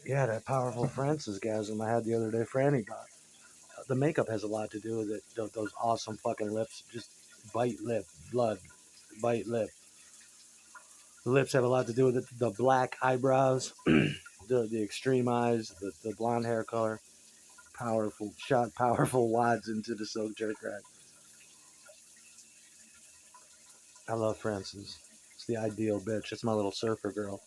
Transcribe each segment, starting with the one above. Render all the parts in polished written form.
Yeah, that powerful Francis gasm I had the other day for anybody. The makeup has a lot to do with it. Those awesome fucking lips, just bite lip, blood, bite lip. The lips have a lot to do with it. The black eyebrows, the extreme eyes, the blonde hair color. Powerful shot, powerful wads into the silk jerk rack. I love Francis. It's the ideal bitch. It's my little surfer girl.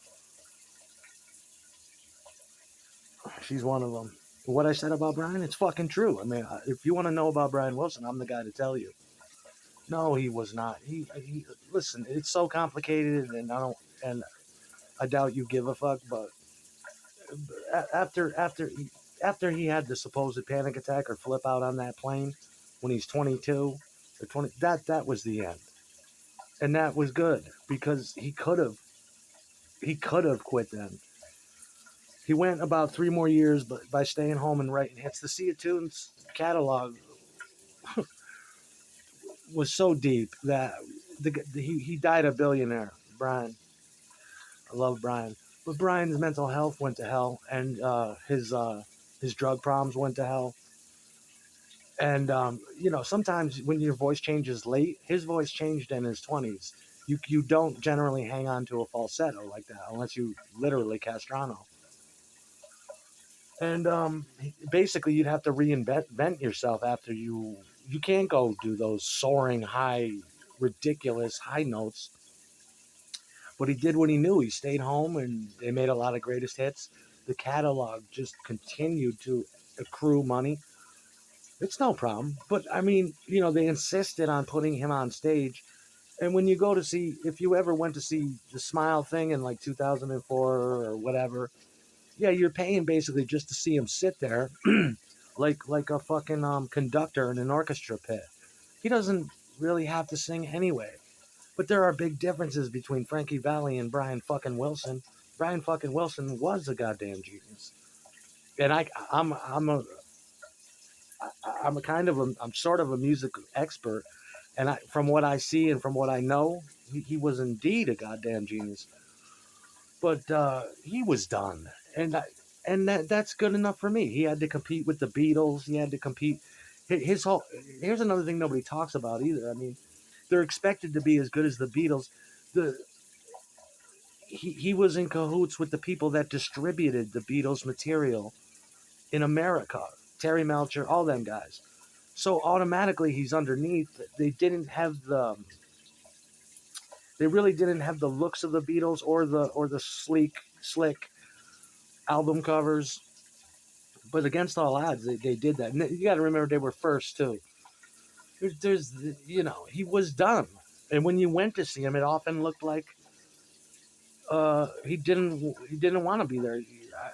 She's one of them. What I said about Brian, it's fucking true. I mean, if you want to know about Brian Wilson, I'm the guy to tell you. No, he was not. He listen. It's so complicated, and I doubt you give a fuck. But after he had the supposed panic attack or flip out on that plane when he's 22 or 20, that was the end, and that was good because he could have quit then. He went about 3 more years, but by staying home and writing hits, the Sea of Tunes catalog was so deep that he died a billionaire. Brian, I love Brian, but Brian's mental health went to hell, and his drug problems went to hell. And sometimes when your voice changes late, his voice changed in his 20s. You don't generally hang on to a falsetto like that unless you literally Castrano. And basically, you'd have to reinvent yourself after you can't go do those soaring high, ridiculous high notes. But he did what he knew. He stayed home, and they made a lot of greatest hits. The catalog just continued to accrue money. It's no problem. But I mean, they insisted on putting him on stage. And when you go to see, if you ever went to see the Smile thing in like 2004 or whatever, yeah, you're paying basically just to see him sit there, like a fucking conductor in an orchestra pit. He doesn't really have to sing anyway. But there are big differences between Frankie Valli and Brian fucking Wilson. Brian fucking Wilson was a goddamn genius, and I'm a kind of I'm sort of a music expert, and from what I see and from what I know, he was indeed a goddamn genius. But he was done, and that's good enough for me. He had to compete with the Beatles. He had to compete. His whole Here's another thing nobody talks about either. I mean, they're expected to be as good as the Beatles. The he was in cahoots with the people that distributed the Beatles material in America. Terry Melcher, all them guys. So automatically he's underneath. They really didn't have the looks of the Beatles or the sleek, slick album covers. But against all odds, they did that. And you got to remember they were first too. There's he was done, and when you went to see him, it often looked like he didn't want to be there.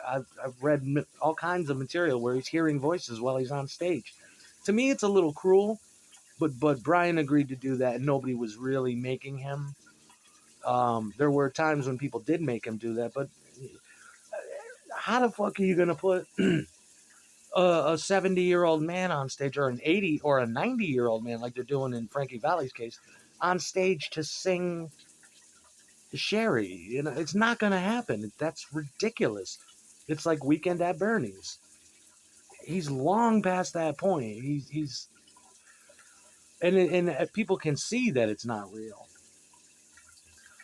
I've read all kinds of material where he's hearing voices while he's on stage. To me, it's a little cruel, but Brian agreed to do that, and nobody was really making him. There were times when people did make him do that, but how the fuck are you gonna put a 70-year-old man on stage, or an 80 or a 90-year-old man like they're doing in Frankie Valli's case, on stage to sing Sherry? It's not gonna happen. That's ridiculous. It's like Weekend at Bernie's. He's long past that point. He's and people can see that it's not real.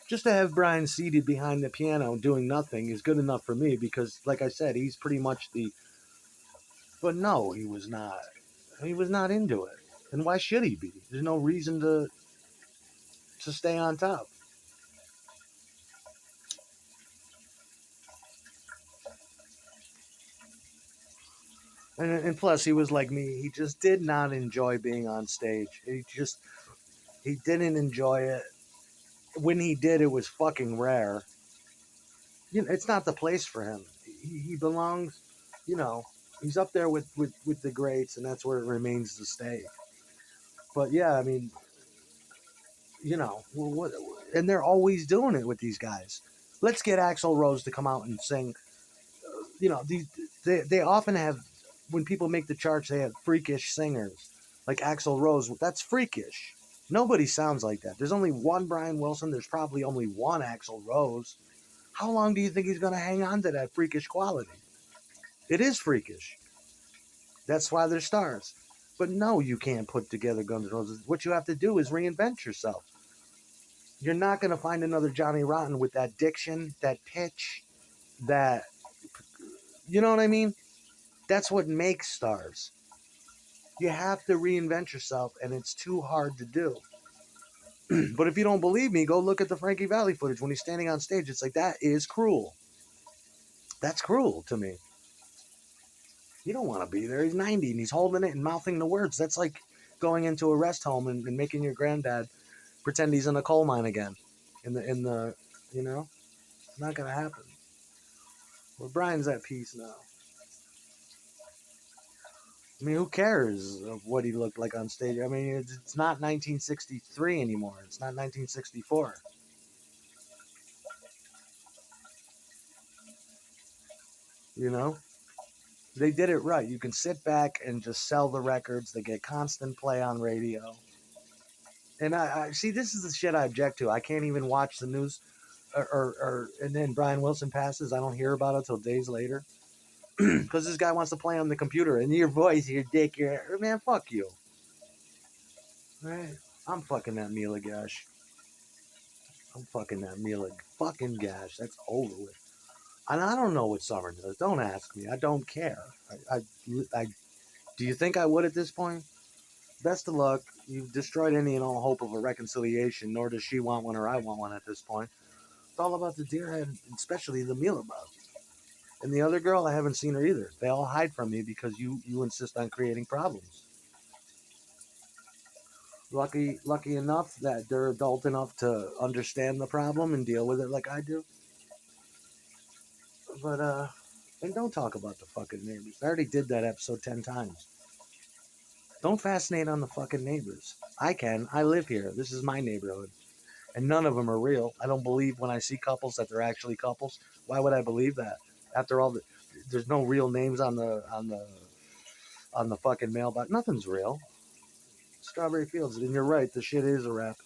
Just to have Brian seated behind the piano doing nothing is good enough for me because, like I said, he's pretty much the. But no, he was not. He was not into it. And why should he be? There's no reason to stay on top. And plus, he was like me. He just did not enjoy being on stage. He didn't enjoy it. When he did, it was fucking rare. It's not the place for him. He belongs, you know, he's up there with the greats, and that's where it remains to stay. But yeah, I mean, what, and they're always doing it with these guys. Let's get Axl Rose to come out and sing. They often have, when people make the charts, they have freakish singers like Axl Rose. That's freakish. Nobody sounds like that. There's only one Brian Wilson. There's probably only one Axl Rose. How long do you think he's going to hang on to that freakish quality? It is freakish. That's why they're stars. But no, you can't put together Guns N' Roses. What you have to do is reinvent yourself. You're not going to find another Johnny Rotten with that diction, that pitch, that, you know what I mean? That's what makes stars. You have to reinvent yourself, and it's too hard to do. But if you don't believe me, go look at the Frankie Valli footage when he's standing on stage. It's like, that is cruel. That's cruel to me. You don't want to be there. He's 90 and he's holding it and mouthing the words. That's like going into a rest home and making your granddad pretend he's in a coal mine again. In the, you know, it's not gonna happen. Well, Brian's at peace now. I mean, who cares of what he looked like on stage? I mean, it's not 1963 anymore. It's not 1964. You know, they did it right. You can sit back and just sell the records. They get constant play on radio. And I see, this is the shit I object to. I can't even watch the news, and then Brian Wilson passes. I don't hear about it till days later because this guy wants to play on the computer. And your voice, your dick, your man, fuck you. Right? I'm fucking that Mila Gash. I'm fucking that Mila fucking Gash. That's over with. And I don't know what Summer does. Don't ask me. I don't care. I do you think I would at this point? Best of luck. You've destroyed any and all hope of a reconciliation, nor does she want one or I want one at this point. It's all about the deer head, especially the Mila bug. And the other girl, I haven't seen her either. They all hide from me because you insist on creating problems. Lucky enough that they're adult enough to understand the problem and deal with it like I do. But and don't talk about the fucking neighbors. I already did that episode 10 times. Don't fascinate on the fucking neighbors. I can. I live here. This is my neighborhood, and none of them are real. I don't believe when I see couples that they're actually couples. Why would I believe that? After all, there's no real names on the fucking mailbox. Nothing's real. Strawberry Fields, and you're right. The shit is a rap.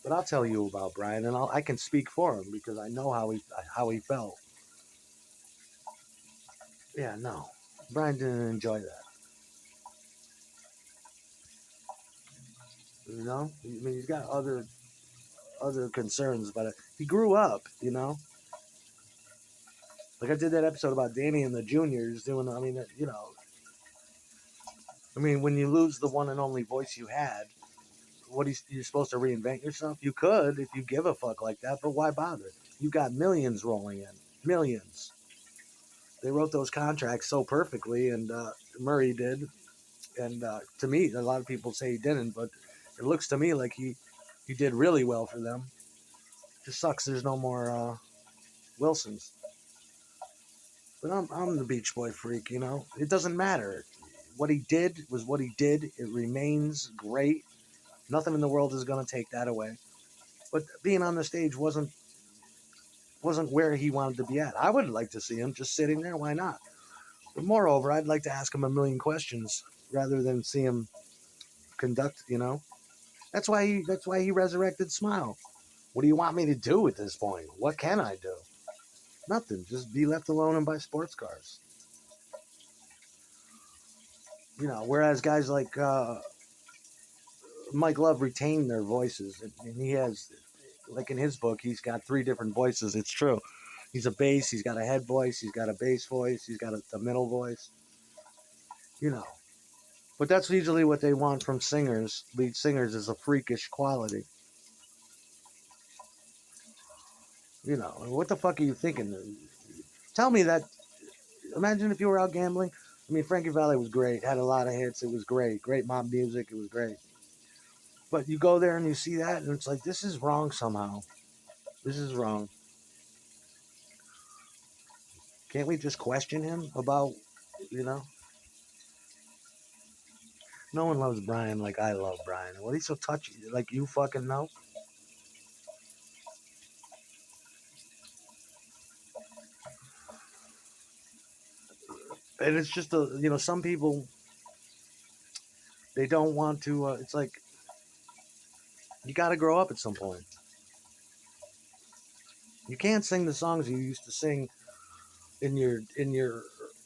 But I'll tell you about Brian, and I can speak for him because I know how he felt. Yeah, no, Brian didn't enjoy that. You know, I mean, he's got other concerns, but he grew up. You know, like I did that episode about Danny and the Juniors doing. I mean, you know, I mean, when you lose the one and only voice you had, you're supposed to reinvent yourself? You could if you give a fuck like that, but why bother? You got millions rolling in, millions. They wrote those contracts so perfectly, and Murray did. And to me, a lot of people say he didn't, but it looks to me like he did really well for them. Just sucks there's no more Wilsons. But I'm the Beach Boy freak, you know. It doesn't matter. What he did was what he did. It remains great. Nothing in the world is gonna take that away. But being on the stage wasn't where he wanted to be at. I would like to see him just sitting there. Why not? But moreover, I'd like to ask him a million questions rather than see him conduct. You know, that's why he resurrected Smile. What do you want me to do at this point? What can I do? Nothing. Just be left alone and buy sports cars. You know, whereas guys like Mike Love retain their voices, and he has, like in his book, he's got 3 different voices. It's true. He's a bass. He's got a head voice. He's got a bass voice. He's got a middle voice. You know, but that's usually what they want from singers, lead singers, is a freakish quality. You know, what the fuck are you thinking? Tell me that. Imagine if you were out gambling. I mean, Frankie Valli was great, had a lot of hits. It was great. Great mob music. It was great. But you go there and you see that, and it's like, this is wrong somehow. This is wrong. Can't we just question him about, you know? No one loves Brian like I love Brian. Well, he's so touchy. Like, you fucking know. And it's just some people, they don't want to. It's like you got to grow up at some point. You can't sing the songs you used to sing in your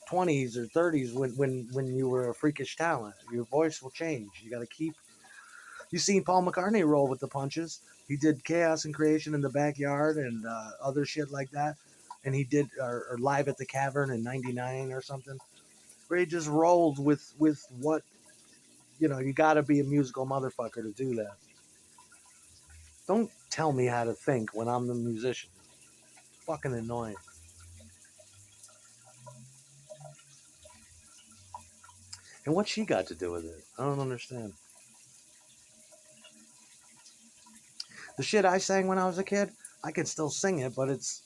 20s or 30s when you were a freakish talent. Your voice will change. You got to keep. You seen Paul McCartney roll with the punches. He did Chaos and Creation in the Backyard and other shit like that. And he did or Live at the Cavern in '99 or something, where he just rolled with what you got to be a musical motherfucker to do that. Don't tell me how to think when I'm the musician. It's fucking annoying. And what she got to do with it? I don't understand. The shit I sang when I was a kid, I can still sing it, but it's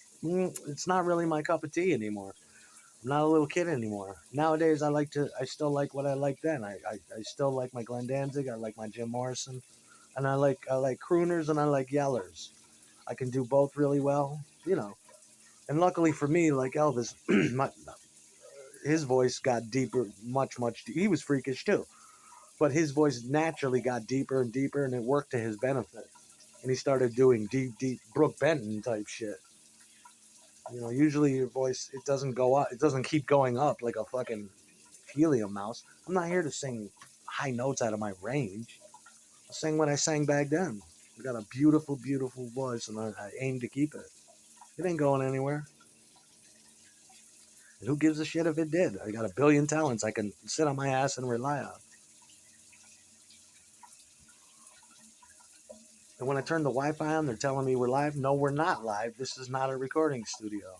not really my cup of tea anymore. I'm not a little kid anymore. Nowadays, I still like what I liked then. I still like my Glenn Danzig. I like my Jim Morrison, and I like crooners and I like yellers. I can do both really well, And luckily for me, like Elvis, his voice got deeper, much. He was freakish too, but his voice naturally got deeper and deeper, and it worked to his benefit. And he started doing deep Brooke Benton type shit. Usually your voice it doesn't go up, it doesn't keep going up like a fucking helium mouse. I'm not here to sing high notes out of my range. I sang what I sang back then. I got a beautiful voice, and I aim to keep it. It ain't going anywhere. And who gives a shit if it did? I got a billion talents I can sit on my ass and rely on. And when I turn the Wi-Fi on, they're telling me we're live. No, we're not live. This is not a recording studio.